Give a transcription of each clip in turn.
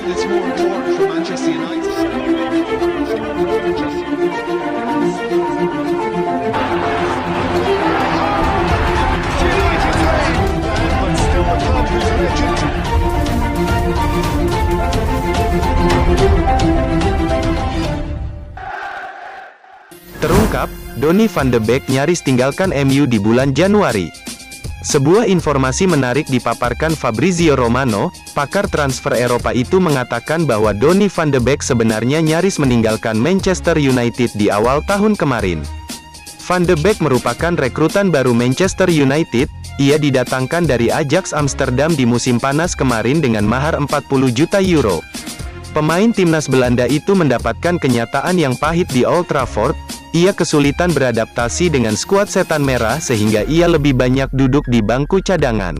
that's more important for Manchester United. United win, but still the club whose legend. Terungkap, Donny van de Beek nyaris tinggalkan MU di bulan Januari. Sebuah informasi menarik dipaparkan Fabrizio Romano, pakar transfer Eropa itu mengatakan bahwa Donny van de Beek sebenarnya nyaris meninggalkan Manchester United di awal tahun kemarin. Van de Beek merupakan rekrutan baru Manchester United, ia didatangkan dari Ajax Amsterdam di musim panas kemarin dengan mahar 40 juta euro. Pemain timnas Belanda itu mendapatkan kenyataan yang pahit di Old Trafford. Ia kesulitan beradaptasi dengan skuad setan merah sehingga ia lebih banyak duduk di bangku cadangan.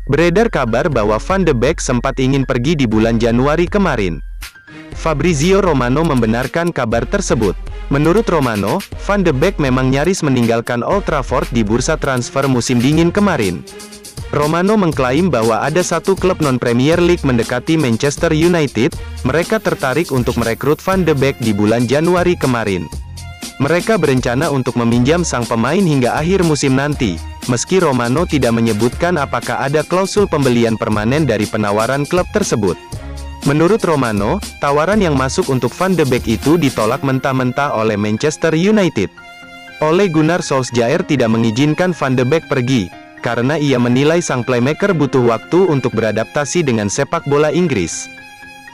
Beredar kabar bahwa Van de Beek sempat ingin pergi di bulan Januari kemarin. Fabrizio Romano membenarkan kabar tersebut. Menurut Romano, Van de Beek memang nyaris meninggalkan Old Trafford di bursa transfer musim dingin kemarin. Romano mengklaim bahwa ada satu klub non-Premier League mendekati Manchester United, mereka tertarik untuk merekrut Van de Beek di bulan Januari kemarin. Mereka berencana untuk meminjam sang pemain hingga akhir musim nanti, meski Romano tidak menyebutkan apakah ada klausul pembelian permanen dari penawaran klub tersebut. Menurut Romano, tawaran yang masuk untuk Van de Beek itu ditolak mentah-mentah oleh Manchester United. Ole Gunnar Solskjaer tidak mengizinkan Van de Beek pergi, karena ia menilai sang playmaker butuh waktu untuk beradaptasi dengan sepak bola Inggris.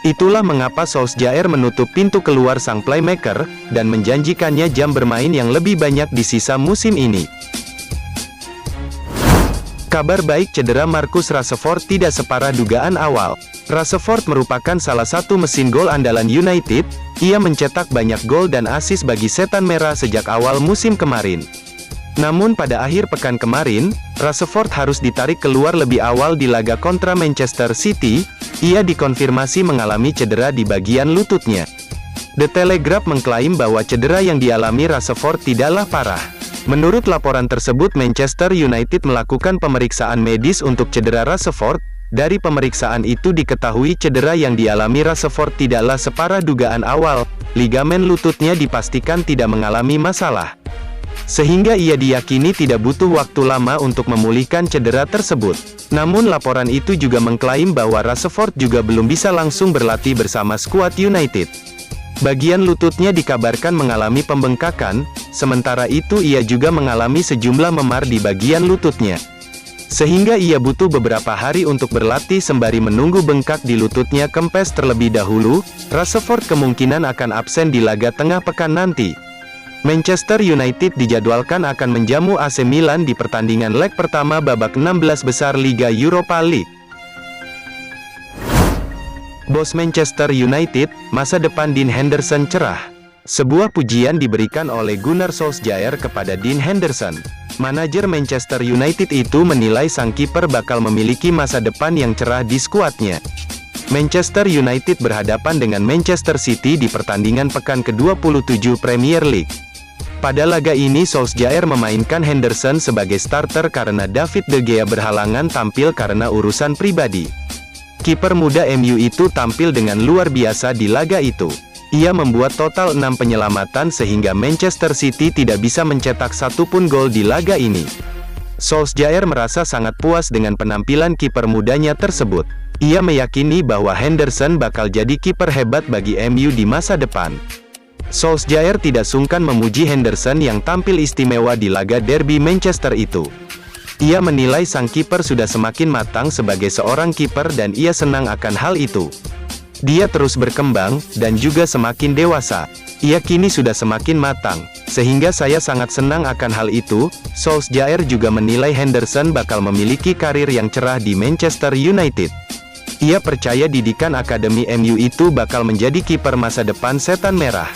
Itulah mengapa Solskjaer menutup pintu keluar sang playmaker, dan menjanjikannya jam bermain yang lebih banyak di sisa musim ini. Kabar baik, cedera Marcus Rashford tidak separah dugaan awal. Rashford merupakan salah satu mesin gol andalan United, ia mencetak banyak gol dan assist bagi setan merah sejak awal musim kemarin. Namun pada akhir pekan kemarin, Rashford harus ditarik keluar lebih awal di laga kontra Manchester City. Ia dikonfirmasi mengalami cedera di bagian lututnya. The Telegraph mengklaim bahwa cedera yang dialami Rashford tidaklah parah. Menurut laporan tersebut, Manchester United melakukan pemeriksaan medis untuk cedera Rashford. Dari pemeriksaan itu diketahui cedera yang dialami Rashford tidaklah separah dugaan awal. Ligamen lututnya dipastikan tidak mengalami masalah, sehingga ia diyakini tidak butuh waktu lama untuk memulihkan cedera tersebut. Namun laporan itu juga mengklaim bahwa Rashford juga belum bisa langsung berlatih bersama skuad United. Bagian lututnya dikabarkan mengalami pembengkakan, sementara itu ia juga mengalami sejumlah memar di bagian lututnya. Sehingga ia butuh beberapa hari untuk berlatih sembari menunggu bengkak di lututnya kempes terlebih dahulu. Rashford kemungkinan akan absen di laga tengah pekan nanti. Manchester United dijadwalkan akan menjamu AC Milan di pertandingan leg pertama babak 16 besar Liga Europa League. Bos Manchester United, masa depan Dean Henderson cerah. Sebuah pujian diberikan oleh Gunnar Solskjaer kepada Dean Henderson. Manajer Manchester United itu menilai sang kiper bakal memiliki masa depan yang cerah di skuadnya. Manchester United berhadapan dengan Manchester City di pertandingan pekan ke-27 Premier League. Pada laga ini Solskjaer memainkan Henderson sebagai starter karena David De Gea berhalangan tampil karena urusan pribadi. Kiper muda MU itu tampil dengan luar biasa di laga itu. Ia membuat total 6 penyelamatan sehingga Manchester City tidak bisa mencetak satupun gol di laga ini. Solskjaer merasa sangat puas dengan penampilan kiper mudanya tersebut. Ia meyakini bahwa Henderson bakal jadi kiper hebat bagi MU di masa depan. Solskjaer tidak sungkan memuji Henderson yang tampil istimewa di laga derby Manchester itu. Ia menilai sang kiper sudah semakin matang sebagai seorang kiper dan ia senang akan hal itu. Dia terus berkembang, dan juga semakin dewasa. Ia kini sudah semakin matang, sehingga saya sangat senang akan hal itu. Solskjaer juga menilai Henderson bakal memiliki karir yang cerah di Manchester United. Ia percaya didikan akademi MU itu bakal menjadi kiper masa depan setan merah.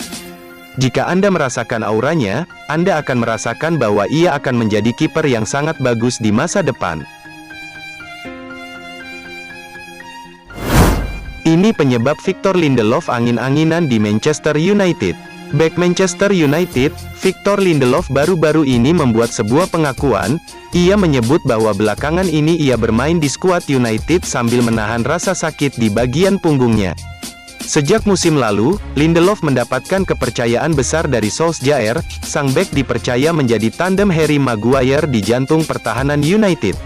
Jika Anda merasakan auranya, Anda akan merasakan bahwa ia akan menjadi kiper yang sangat bagus di masa depan. Ini penyebab Victor Lindelof angin-anginan di Manchester United. Bek Manchester United, Victor Lindelof baru-baru ini membuat sebuah pengakuan. Ia menyebut bahwa belakangan ini ia bermain di skuad United sambil menahan rasa sakit di bagian punggungnya. Sejak musim lalu, Lindelof mendapatkan kepercayaan besar dari Solskjaer. Sang bek dipercaya menjadi tandem Harry Maguire di jantung pertahanan United.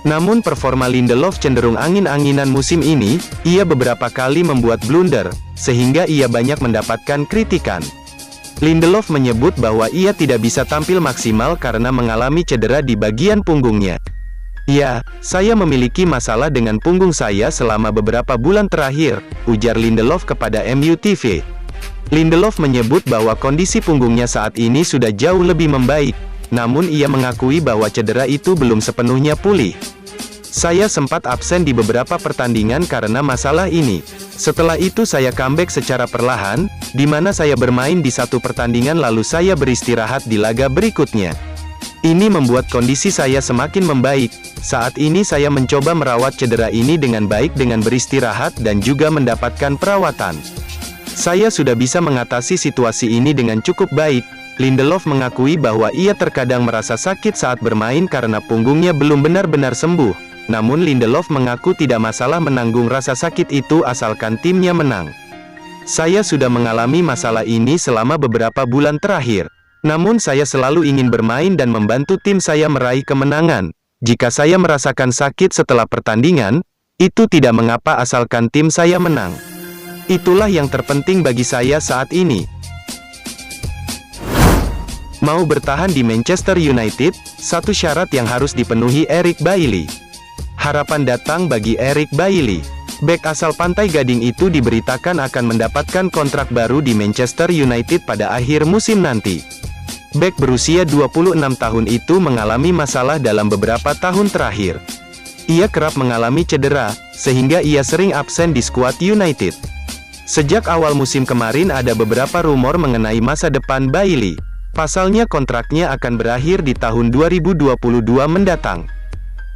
Namun performa Lindelof cenderung angin-anginan musim ini. Ia beberapa kali membuat blunder, sehingga ia banyak mendapatkan kritikan. Lindelof menyebut bahwa ia tidak bisa tampil maksimal karena mengalami cedera di bagian punggungnya. "Ya, saya memiliki masalah dengan punggung saya selama beberapa bulan terakhir," ujar Lindelof kepada MU TV. Lindelof menyebut bahwa kondisi punggungnya saat ini sudah jauh lebih membaik, namun ia mengakui bahwa cedera itu belum sepenuhnya pulih. "Saya sempat absen di beberapa pertandingan karena masalah ini. Setelah itu saya comeback secara perlahan, di mana saya bermain di satu pertandingan lalu saya beristirahat di laga berikutnya. Ini membuat kondisi saya semakin membaik. Saat ini saya mencoba merawat cedera ini dengan baik dengan beristirahat dan juga mendapatkan perawatan. Saya sudah bisa mengatasi situasi ini dengan cukup baik." Lindelof mengakui bahwa ia terkadang merasa sakit saat bermain karena punggungnya belum benar-benar sembuh. Namun Lindelof mengaku tidak masalah menanggung rasa sakit itu asalkan timnya menang. "Saya sudah mengalami masalah ini selama beberapa bulan terakhir. Namun saya selalu ingin bermain dan membantu tim saya meraih kemenangan. Jika saya merasakan sakit setelah pertandingan, itu tidak mengapa asalkan tim saya menang. Itulah yang terpenting bagi saya saat ini." Mau bertahan di Manchester United, satu syarat yang harus dipenuhi Eric Bailly. Harapan datang bagi Eric Bailly. Bek asal Pantai Gading itu diberitakan akan mendapatkan kontrak baru di Manchester United pada akhir musim nanti. Bek berusia 26 tahun itu mengalami masalah dalam beberapa tahun terakhir. Ia kerap mengalami cedera, sehingga ia sering absen di skuad United. Sejak awal musim kemarin ada beberapa rumor mengenai masa depan Bailly. Pasalnya kontraknya akan berakhir di tahun 2022 mendatang.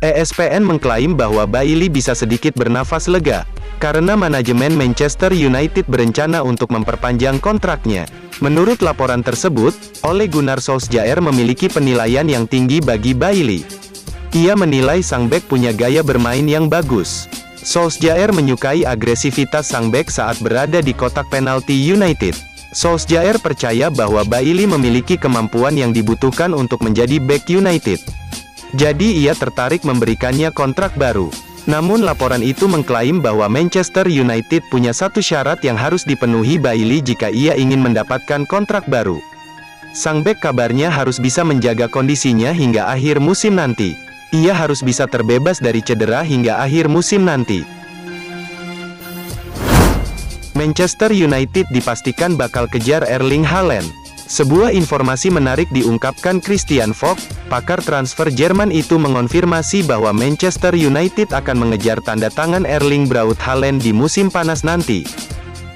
ESPN mengklaim bahwa Bailly bisa sedikit bernafas lega, karena manajemen Manchester United berencana untuk memperpanjang kontraknya. Menurut laporan tersebut, Ole Gunnar Solskjaer memiliki penilaian yang tinggi bagi Bailly. Ia menilai sang bek punya gaya bermain yang bagus. Solskjaer menyukai agresivitas sang bek saat berada di kotak penalti United. Solskjaer percaya bahwa Bailly memiliki kemampuan yang dibutuhkan untuk menjadi bek United. Jadi ia tertarik memberikannya kontrak baru. Namun laporan itu mengklaim bahwa Manchester United punya satu syarat yang harus dipenuhi Bailly jika ia ingin mendapatkan kontrak baru. Sang bek kabarnya harus bisa menjaga kondisinya hingga akhir musim nanti. Ia harus bisa terbebas dari cedera hingga akhir musim nanti. Manchester United dipastikan bakal kejar Erling Haaland. Sebuah informasi menarik diungkapkan Christian Falk, pakar transfer Jerman itu mengonfirmasi bahwa Manchester United akan mengejar tanda tangan Erling Braut Haaland di musim panas nanti.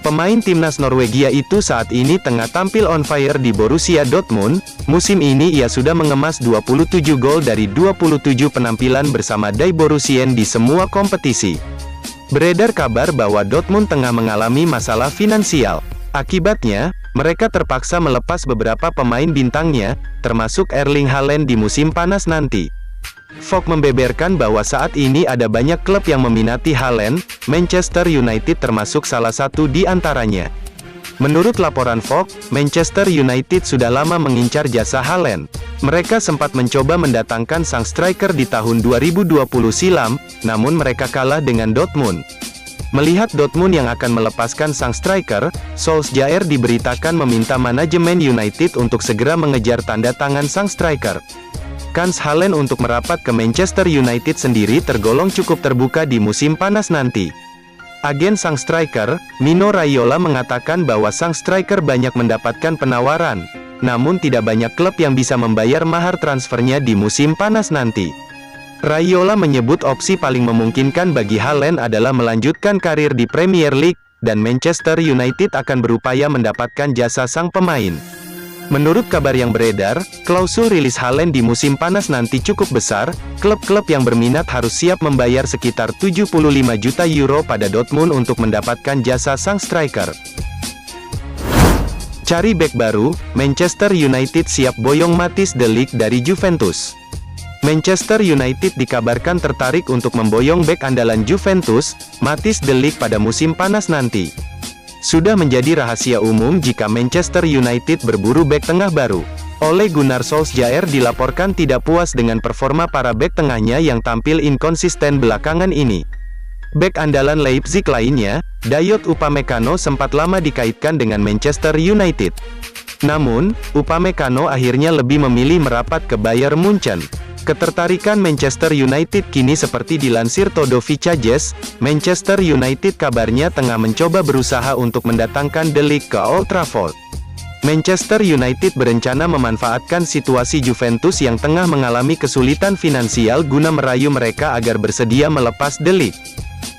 Pemain timnas Norwegia itu saat ini tengah tampil on fire di Borussia Dortmund. Musim ini ia sudah mengemas 27 gol dari 27 penampilan bersama Die Borussien di semua kompetisi. Beredar kabar bahwa Dortmund tengah mengalami masalah finansial. Akibatnya, mereka terpaksa melepas beberapa pemain bintangnya, termasuk Erling Haaland di musim panas nanti. Falk membeberkan bahwa saat ini ada banyak klub yang meminati Haaland, Manchester United termasuk salah satu di antaranya. Menurut laporan Falk, Manchester United sudah lama mengincar jasa Haaland. Mereka sempat mencoba mendatangkan sang striker di tahun 2020 silam, namun mereka kalah dengan Dortmund. Melihat Dortmund yang akan melepaskan sang striker, Solskjaer diberitakan meminta manajemen United untuk segera mengejar tanda tangan sang striker. Kans Haaland untuk merapat ke Manchester United sendiri tergolong cukup terbuka di musim panas nanti. Agen sang striker, Mino Raiola mengatakan bahwa sang striker banyak mendapatkan penawaran, namun tidak banyak klub yang bisa membayar mahar transfernya di musim panas nanti. Raiola menyebut opsi paling memungkinkan bagi Haaland adalah melanjutkan karir di Premier League, dan Manchester United akan berupaya mendapatkan jasa sang pemain. Menurut kabar yang beredar, klausul rilis Haaland di musim panas nanti cukup besar. Klub-klub yang berminat harus siap membayar sekitar 75 juta euro pada Dortmund untuk mendapatkan jasa sang striker. Cari bek baru, Manchester United siap boyong Matthijs de Ligt dari Juventus. Manchester United dikabarkan tertarik untuk memboyong bek andalan Juventus, Matthijs de Ligt pada musim panas nanti. Sudah menjadi rahasia umum jika Manchester United berburu bek tengah baru. Ole Gunnar Solskjaer dilaporkan tidak puas dengan performa para bek tengahnya yang tampil inkonsisten belakangan ini. Bek andalan Leipzig lainnya, Dayot Upamecano sempat lama dikaitkan dengan Manchester United. Namun, Upamecano akhirnya lebih memilih merapat ke Bayern Munchen. Ketertarikan Manchester United kini seperti dilansir Todo Fichajes, Manchester United kabarnya tengah mencoba berusaha untuk mendatangkan De Ligt ke Old Trafford. Manchester United berencana memanfaatkan situasi Juventus yang tengah mengalami kesulitan finansial guna merayu mereka agar bersedia melepas De Ligt.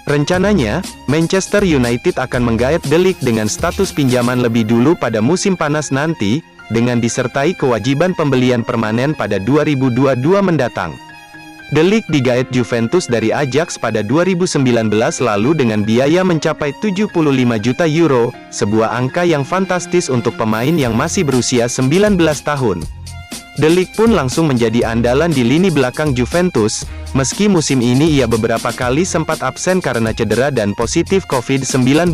Rencananya, Manchester United akan menggait De Ligt dengan status pinjaman lebih dulu pada musim panas nanti, dengan disertai kewajiban pembelian permanen pada 2022 mendatang. De Ligt digait Juventus dari Ajax pada 2019 lalu dengan biaya mencapai 75 juta euro, sebuah angka yang fantastis untuk pemain yang masih berusia 19 tahun. De Ligt pun langsung menjadi andalan di lini belakang Juventus, meski musim ini ia beberapa kali sempat absen karena cedera dan positif COVID-19.